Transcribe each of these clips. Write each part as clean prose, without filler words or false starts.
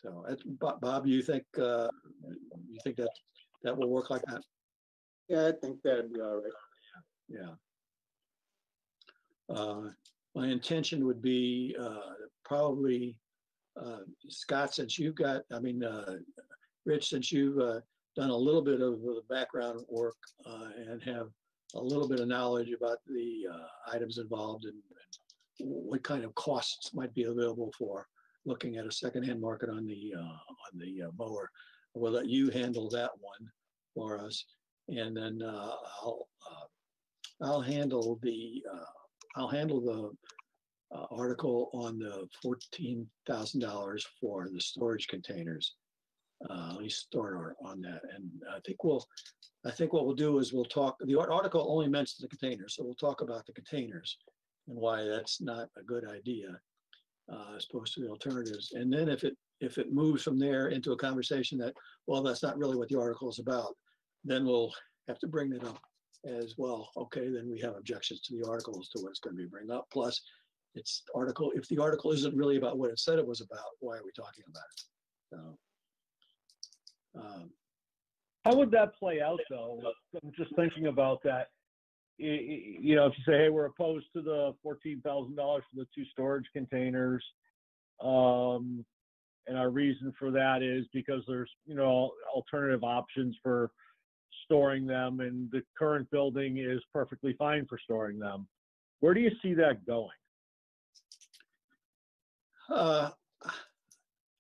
So, Bob, you think that will work like that? Yeah, I think that'd be all right. Yeah. My intention would be probably Scott, since you've got, Rich, since you've done a little bit of the background work and have a little bit of knowledge about the items involved and what kind of costs might be available for looking at a secondhand market on the mower. We'll let you handle that one for us, and then I'll handle the article on the $14,000 for the storage containers. At least start on that, and I think what we'll do is we'll talk. The article only mentions the containers, so we'll talk about the containers and why that's not a good idea as opposed to the alternatives. And then if it moves from there into a conversation that, well, that's not really what the article is about, then we'll have to bring that up as well. Okay, then we have objections to the article as to what it's going to be bring up. Plus, if the article isn't really about what it said it was about, why are we talking about it? So. How would that play out, though? I'm just thinking about that. If you say, hey, we're opposed to the $14,000 for the 2 storage containers, and our reason for that is because there's, alternative options for storing them, and the current building is perfectly fine for storing them. Where do you see that going?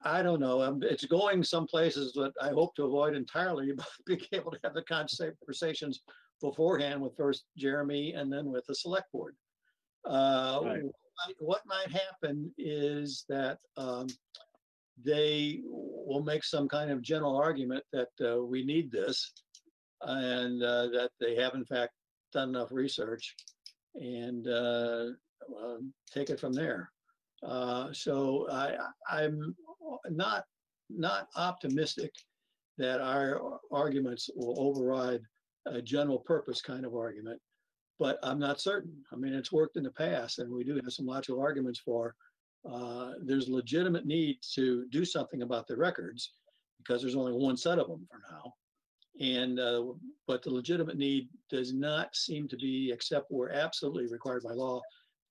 I don't know. It's going some places that I hope to avoid entirely, but being able to have the conversations beforehand with first Jeremy and then with the select board. Right. What might happen is that they will make some kind of general argument that we need this and that they have in fact done enough research and take it from there. So I'm not optimistic that our arguments will override a general purpose kind of argument, but I'm not certain. I mean, it's worked in the past, and we do have some logical arguments for there's legitimate need to do something about the records because there's only one set of them for now. And but the legitimate need does not seem to be, except we're absolutely required by law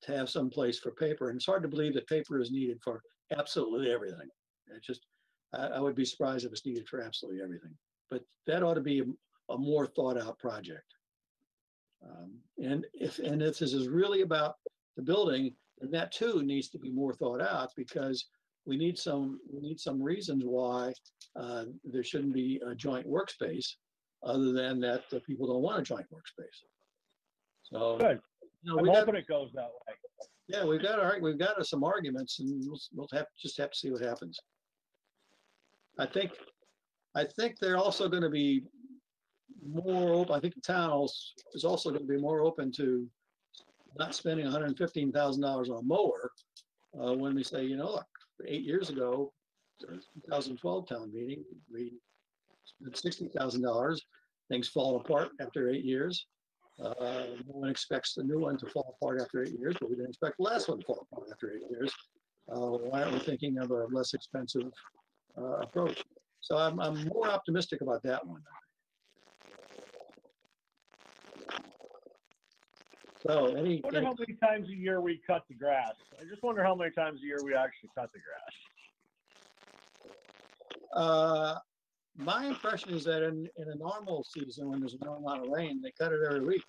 to have some place for paper. And it's hard to believe that paper is needed for absolutely everything. It's just, I would be surprised if it's needed for absolutely everything. But that ought to be a more thought out project. And if this is really about the building, then that too needs to be more thought out, because we need some reasons why there shouldn't be a joint workspace, other than that people don't want a joint workspace. So good. I'm hoping it goes that way. Yeah, we've got some arguments, and we'll have to see what happens. I think they're also going to be more open. I think the town is also going to be more open to not spending $115,000 on a mower when we say, look, 8 years ago, 2012 town meeting, we spent $60,000. Things fall apart after 8 years. No one expects the new one to fall apart after 8 years, but we didn't expect the last one to fall apart after 8 years. Why aren't we thinking of a less expensive approach? So I'm more optimistic about that one. So I wonder how many times a year we cut the grass. I just wonder how many times a year we actually cut the grass. My impression is that in a normal season, when there's no amount of rain, they cut it every week.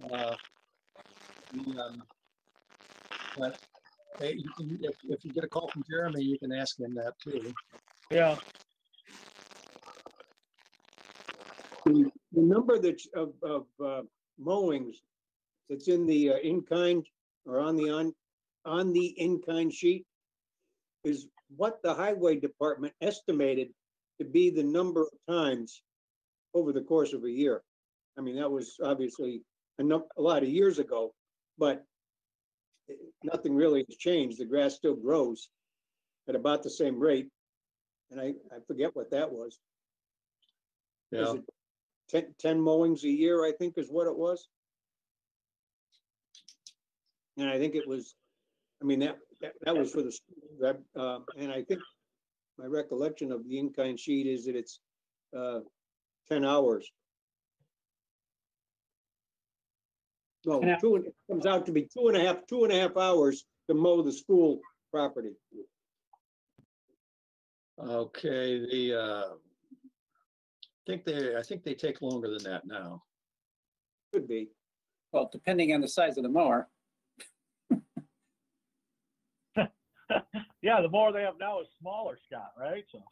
But hey, if you get a call from Jeremy, you can ask him that too. Yeah. The number of mowings that's in the in-kind or on the in-kind sheet is what the highway department estimated to be the number of times over the course of a year. I mean, that was obviously a lot of years ago, but nothing really has changed. The grass still grows at about the same rate. And I forget what that was. Yeah. Is it 10 mowings a year, I think is what it was. And I think it was, I mean, that was for the, and I think my recollection of the in-kind sheet is that it's 10 hours. No, Yeah. it comes out to be two and a half hours to mow the school property. Okay, I think they take longer than that now. Could be. Well, depending on the size of the mower. Yeah, the mower they have now is smaller, Scott, right? So,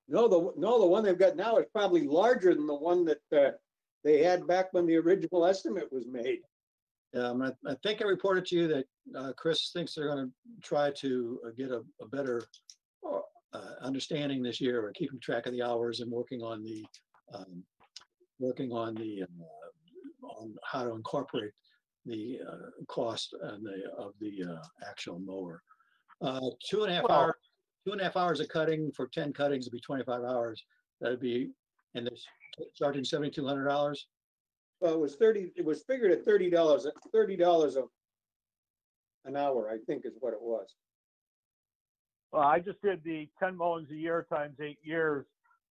No, the one they've got now is probably larger than the one that they had back when the original estimate was made. I think I reported to you that Chris thinks they're going to try to get a better understanding this year, or keeping track of the hours and working on on how to incorporate the cost and of the actual mower. 2.5 Well- hours, 2.5 hours of cutting for 10 cuttings would be 25 hours. That'd be, and they're charging $7,200. Well, it was figured at $30 an hour, I think is what it was. well, I just did the 10 mowings a year times 8 years,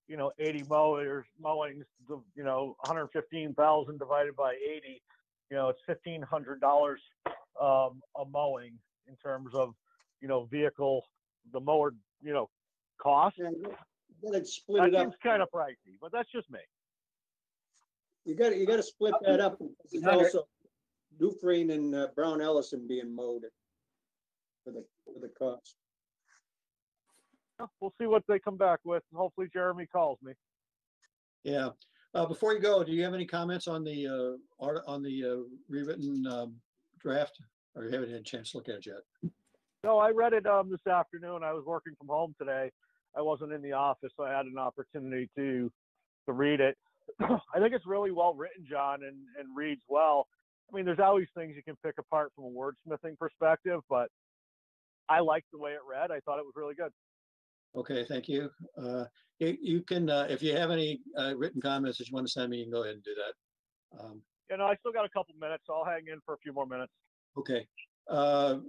80 mowings, 115,000 divided by 80, it's $1,500 a mowing in terms of, vehicle, the mower, cost. And then it split That it up. seems kind of pricey, but that's just me. You got to split that up. There's also Dufresne and Brown Ellison being mowed for the cost. We'll see what they come back with. Hopefully Jeremy calls me. Yeah. Before you go, do you have any comments on the rewritten draft, or you haven't had a chance to look at it yet? No, I read it this afternoon. I was working from home today. I wasn't in the office, so I had an opportunity to read it. I think it's really well written, John, and reads well. I mean, there's always things you can pick apart from a wordsmithing perspective, but I liked the way it read. I thought it was really good. Okay, thank you. You can, if you have any written comments that you want to send me, you can go ahead and do that. I still got a couple minutes, so I'll hang in for a few more minutes. Okay.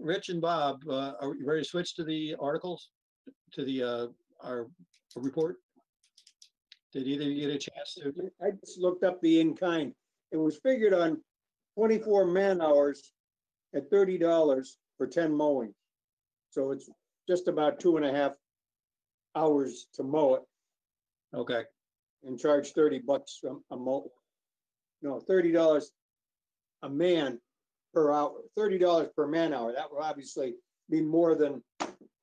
Rich and Bob, are you ready to switch to the articles, to our report? Did either of you get a chance to? I just looked up the in-kind. It was figured on 24 man hours at $30 for 10 mowings. So it's just about 2.5 hours to mow it Okay, and charge $30 a mow. No, $30 a man per hour, $30 per man hour. That would obviously be more than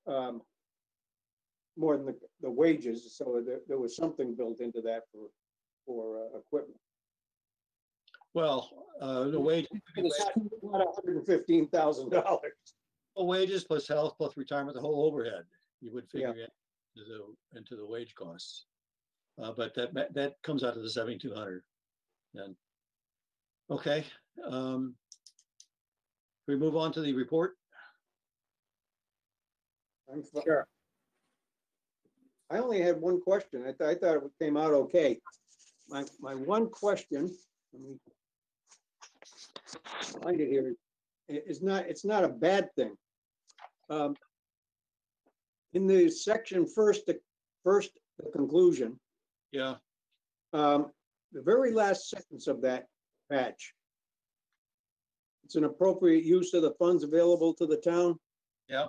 the wages. So there was something built into that for equipment. well, the wage, It's not $115,000. wages plus health plus retirement, the whole overhead, you would figure Yeah. into the wage costs. But that comes out to the 7,200 then. Okay. We move on to the report. Sure. I only had one question. I thought it came out okay. My one question, let me find it here, it's not a bad thing. In the section first, the conclusion, Yeah, the very last sentence of that patch. It's an appropriate use of the funds available to the town. yeah.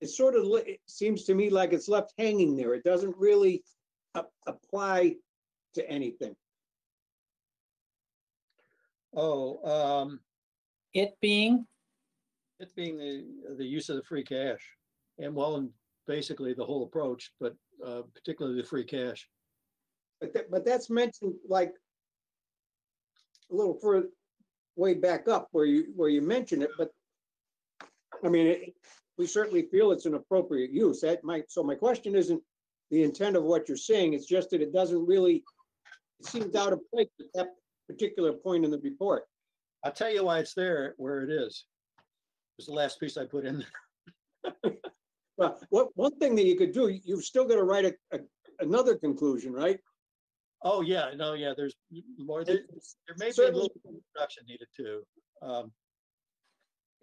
It sort of, it seems to me like it's left hanging there. It doesn't really apply to anything. Oh, It being, it being the use of the free cash, and well, and basically the whole approach, but particularly the free cash. But that's mentioned like a little further, way back up where you mention it, but I mean, we certainly feel it's an appropriate use. So my question isn't the intent of what you're saying, it's just that it doesn't really, it seems out of place at that particular point in the report. I'll tell you why it's there where it is. It's the last piece I put in there. Well, one thing that you could do, you've still got to write another conclusion, right? Oh, yeah, no, yeah, there's more, there may be a Certainly. little production needed too.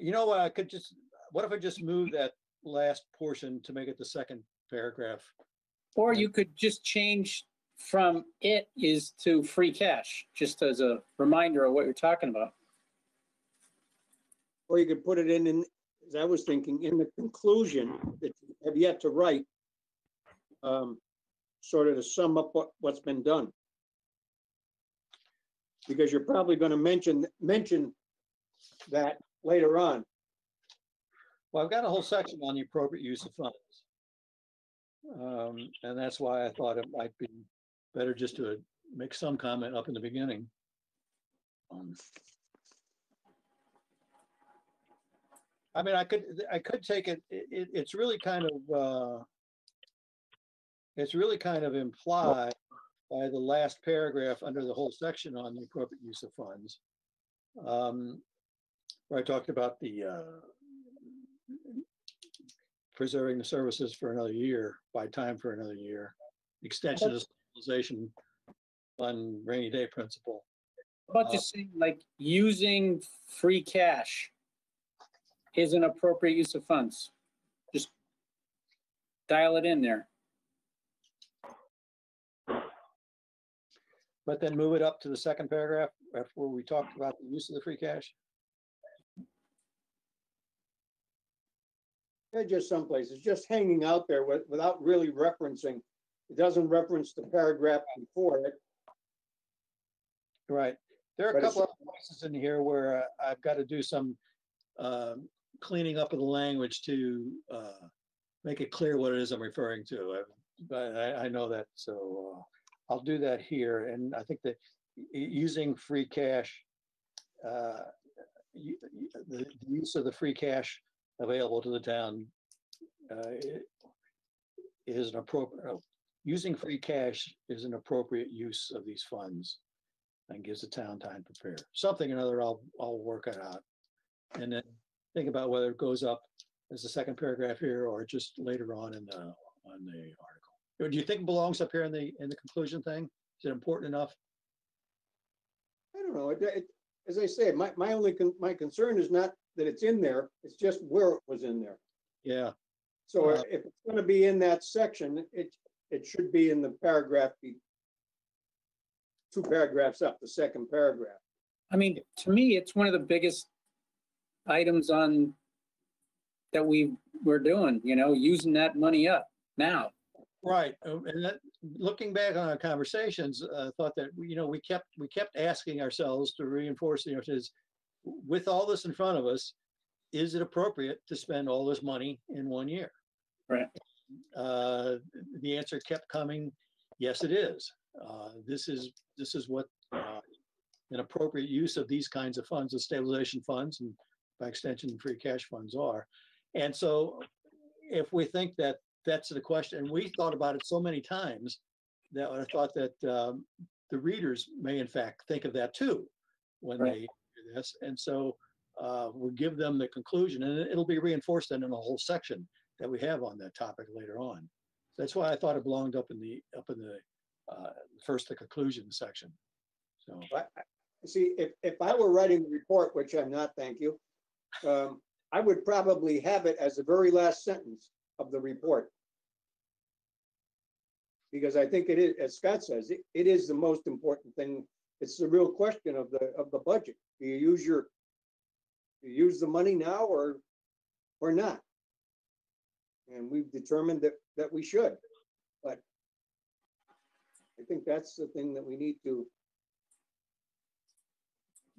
You know what, I could just, what if I just move that last portion to make it the second paragraph? Or you could just change from it is to free cash, just as a reminder of what you're talking about. Or you could put it in, as I was thinking, in the conclusion that you have yet to write, sort of to sum up what's been done. Because you're probably going to mention that later on. Well, I've got a whole section on the appropriate use of funds. And that's why I thought it might be better just to make some comment up in the beginning. I mean, I could take it, it's really kind of implied by the last paragraph under the whole section on the appropriate use of funds. Where I talked about the preserving the services for another year, by time for another year, extension of stabilization fund rainy day principle. How about just saying like using free cash is an appropriate use of funds? Just dial it in there. But then move it up to the second paragraph where we talked about the use of the free cash. They're just someplace, it's just hanging out there without really referencing. It doesn't reference the paragraph before it. Right. There are a couple of places in here where I've got to do some cleaning up of the language to make it clear what it is I'm referring to. But I know that, so I'll do that here. And I think that using free cash, the use of the free cash available to the town is an appropriate, using free cash is an appropriate use of these funds and gives the town time to prepare. Something or another, I'll work it out. And then think about whether it goes up as the second paragraph here or just later on in the article. Do you think it belongs up here in the conclusion thing? Is it important enough? I don't know. As I say, my concern is not that it's in there, it's just where it was in there. Yeah. So if it's going to be in that section, it should be in the paragraph, 2 paragraphs up, the second paragraph. I mean, to me, it's one of the biggest items on that we're doing, using that money up now. Right. And that, looking back on our conversations, thought that, we kept asking ourselves to reinforce, with all this in front of us, is it appropriate to spend all this money in 1 year? Right. The answer kept coming, yes, it is. This is what an appropriate use of these kinds of funds, the stabilization funds, and by extension, free cash funds are. And so if we think that that's the question, and we thought about it so many times that I thought that the readers may in fact think of that too when they hear this. And so we'll give them the conclusion, and it'll be reinforced then in a whole section that we have on that topic later on. That's why I thought it belonged up in the first, the conclusion section. So see, if I were writing the report, which I'm not, thank you, I would probably have it as the very last sentence of the report. Because I think it is, as Scott says, it is the most important thing. It's the real question of the budget. Do you use the money now or not? And we've determined that we should. But I think that's the thing that we need to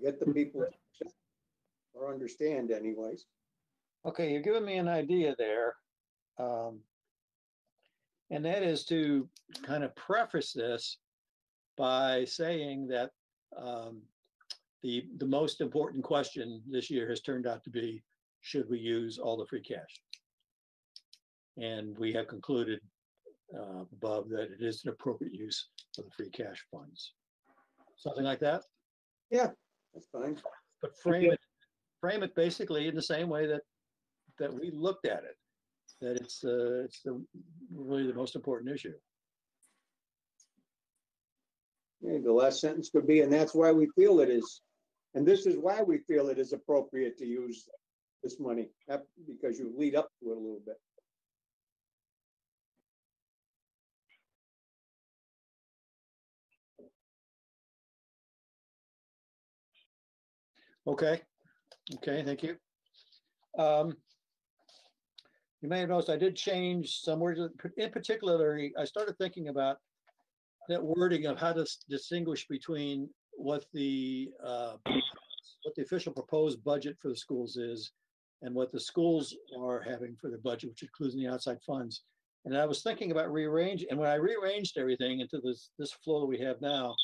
get the people to accept or understand anyways. okay, you're giving me an idea there. And that is to kind of preface this by saying that the most important question this year has turned out to be, should we use all the free cash? And we have concluded above that it is an appropriate use of the free cash funds. Something like that? Yeah, that's fine. But frame it basically in the same way that we looked at it, that it's really the most important issue. Yeah, the last sentence could be, and that's why we feel it is, and this is why we feel it is appropriate to use this money, because you lead up to it a little bit. Okay, thank you. You may have noticed I did change some words. In particular, I started thinking about that wording of how to distinguish between what the official proposed budget for the schools is and what the schools are having for their budget, which includes the outside funds. And I was thinking about rearranging, and when I rearranged everything into this flow that we have now,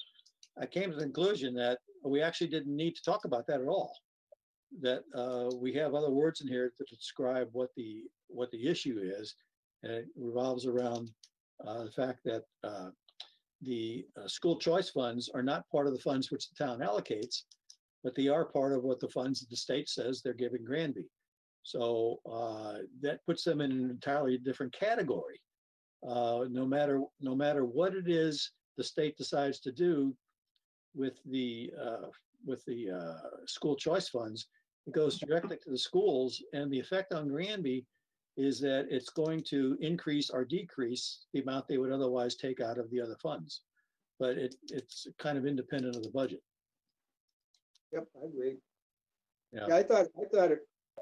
I came to the conclusion that we actually didn't need to talk about that at all. That we have other words in here to describe what the issue is, and it revolves around the fact that the school choice funds are not part of the funds which the town allocates, but they are part of what the funds that the state says they're giving Granby. So that puts them in an entirely different category. No matter what it is the state decides to do with the school choice funds, it goes directly to the schools, and the effect on Granby is that it's going to increase or decrease the amount they would otherwise take out of the other funds. But it's kind of independent of the budget. Yep, I agree. Yeah. Yeah, I thought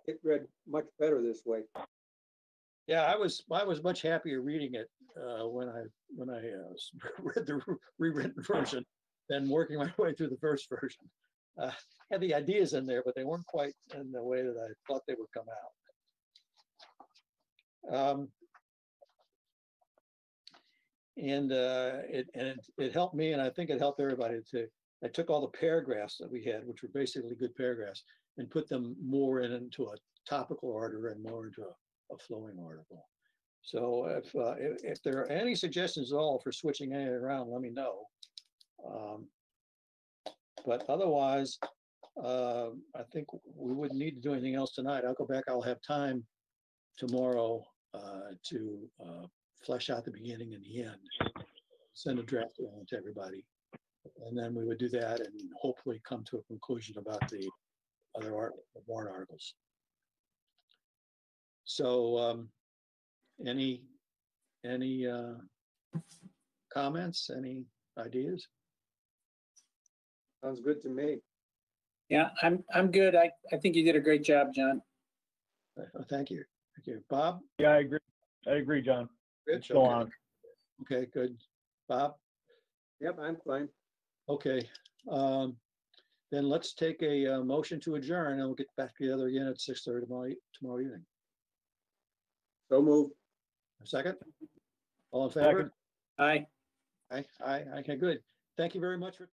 it read much better this way. Yeah, I was much happier reading it when I read the rewritten version than working my way through the first version. Had the ideas in there, but they weren't quite in the way that I thought they would come out. It helped me, and I think it helped everybody to. I took all the paragraphs that we had, which were basically good paragraphs, and put them more into a topical order and more into a flowing article. So if there are any suggestions at all for switching anything around, let me know. But otherwise, I think we wouldn't need to do anything else tonight. I'll go back. I'll have time tomorrow to flesh out the beginning and the end, send a draft around to everybody. And then we would do that and hopefully come to a conclusion about the other warrant articles. So any comments, any ideas? Sounds good to me. Yeah, I'm good. I think you did a great job, John. Thank you. Thank you. Bob? Yeah, I agree, John. Rich? Go Okay. on. Okay, good. Bob? Yep, I'm fine. Okay. Then let's take a motion to adjourn, and we'll get back together again at 6:30 tomorrow evening. So moved. A second? All in favor? Second. Aye. Aye. Okay, good. Thank you very much for